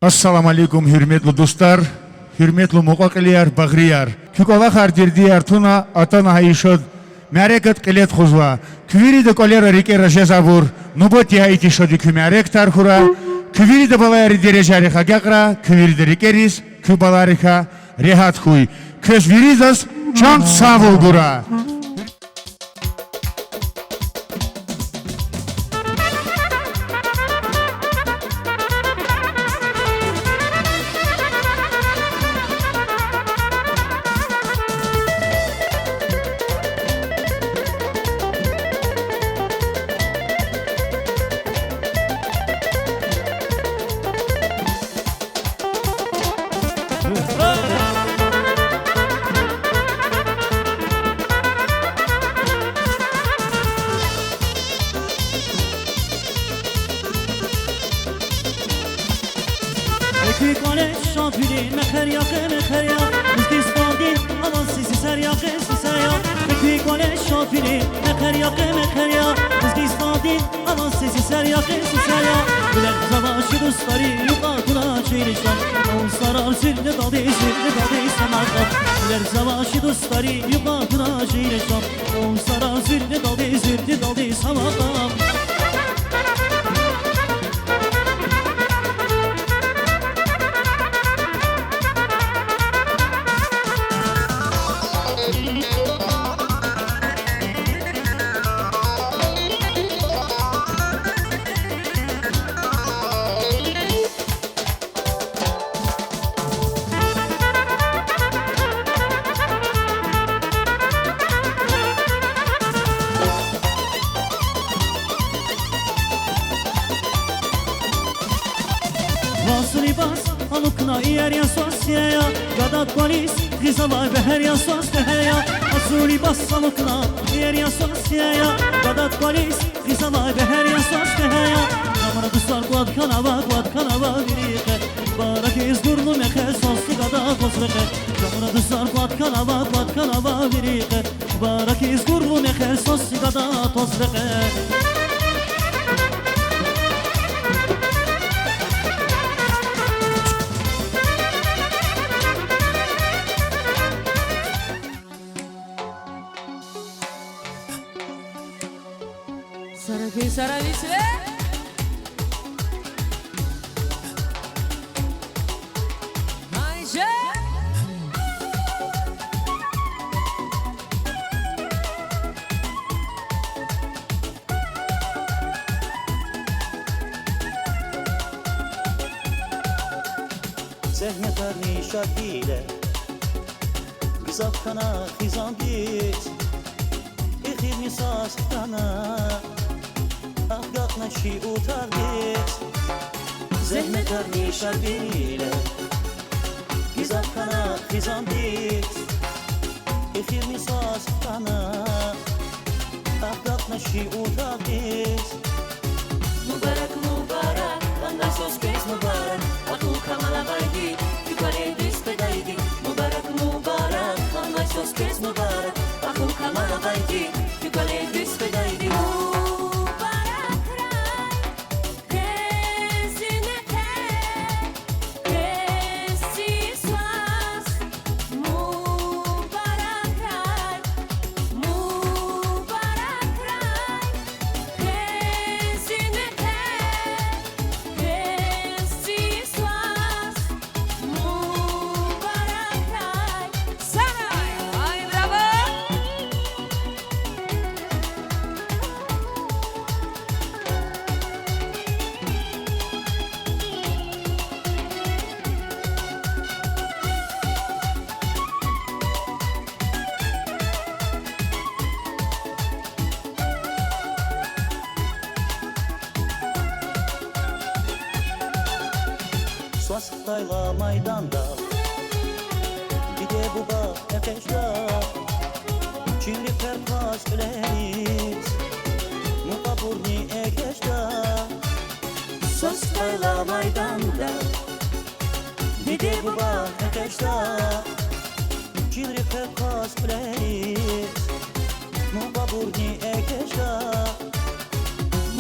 Assalamu alaikum hürmetli dostlar, hürmetli muqaqiliyar, bağriyar. Kükola xarderdiyar, tuna atana hayışod, mərəqət qilət xuzva. Küviri de kolera rike rajezavur, nubot ya iti şodi kümerek tarxura. Küviri de balayari derejari xagaqra, küviri de rikeris, kübalarika rehat xuy. Köz virizas, çant savul gura. Swastayla maydanda Gide buba efeşta Çinli perpas öleriz Mukaburni ekeşta Swastayla maydanda Gide buba efeşta Çinli perpas öleriz Mukaburni ekeşta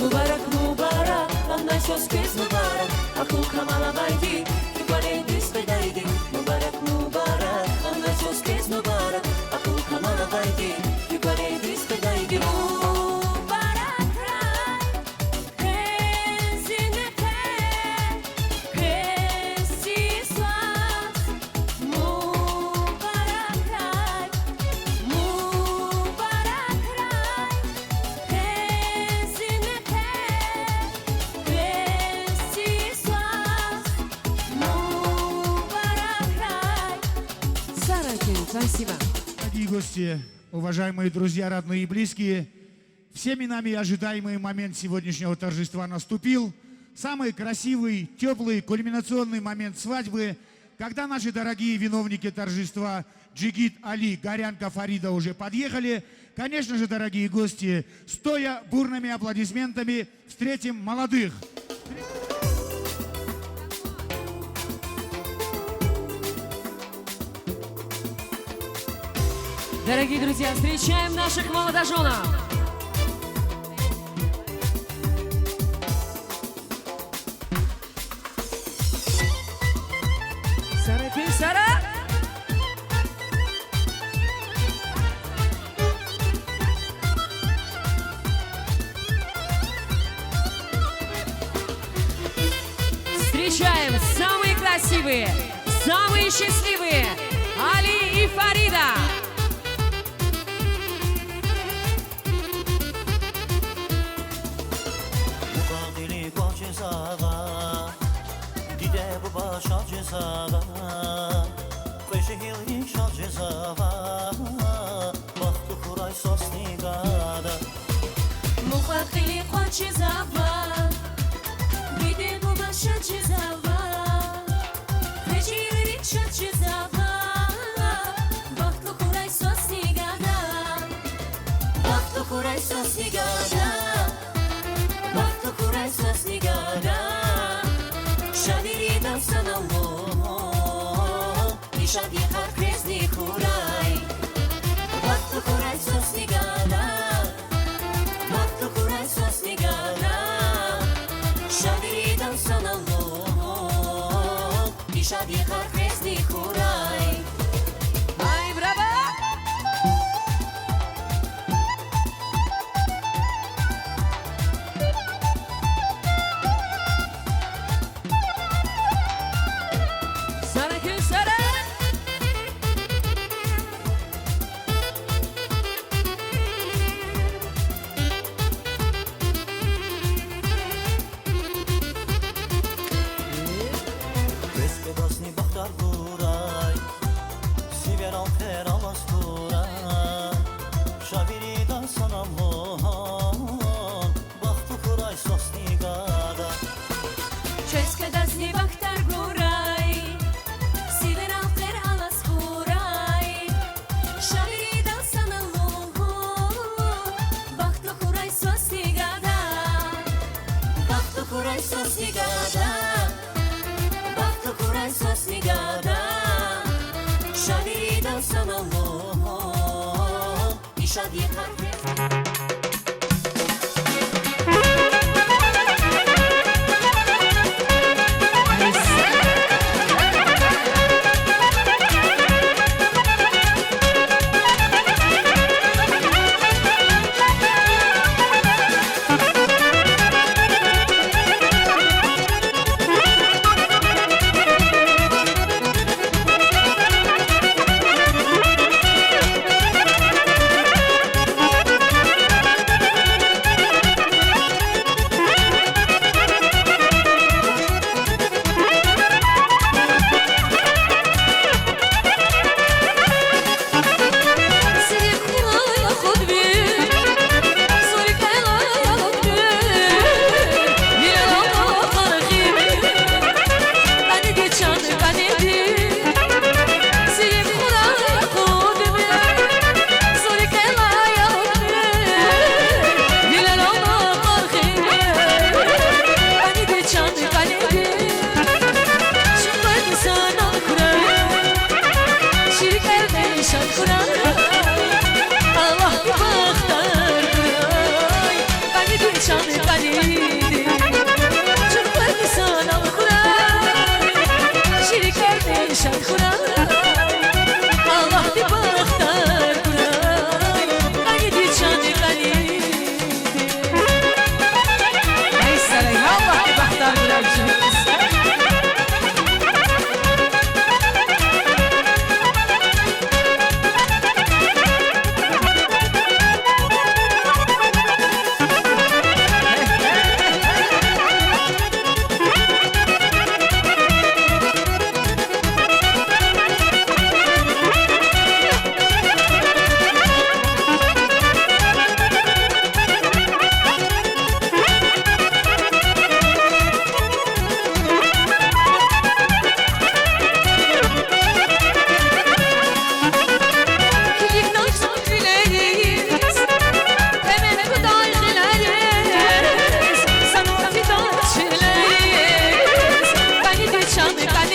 Mubarak mubarak, kanday Kız mübarek, akıl kamala baydi, kübare dispedaydi. Mübarek mübarek, anlaşıyoruz kız mübarek, akıl kamala baydi, kübare dispedaydi. Mübarek ray, kesinlikle, kesisvaz. Mübarek ray, mübarek ray, kesinlikle. Спасибо. Дорогие гости, уважаемые друзья, родные и близкие, всеми нами ожидаемый момент сегодняшнего торжества наступил. Самый красивый, теплый, кульминационный момент свадьбы, когда наши дорогие виновники торжества Джигит, Али, Горянка, Фарида уже подъехали. Конечно же, дорогие гости, стоя бурными аплодисментами встретим молодых. Дорогие друзья, встречаем наших молодоженов! Сара! Встречаем самые красивые, самые счастливые Али и Фарида! Şal cezava, Koşehil şal cezava, Bahtı kuray sosnigada. Mukhakili kwa cezava, Gide bu başa cezava, Koşehil şal cezava, Bahtı kuray sosnigada, Bahtı kuray sosnigada, Bahtı kuray sosnigada. Шадири дам санало, Ишади хар крезни хурай, Бахту хурай соснигада, Бахту хурай соснигада. Шадири дам санало, Ишади хар крезни хурай. Ай, браво! Шади хар Doamne, ca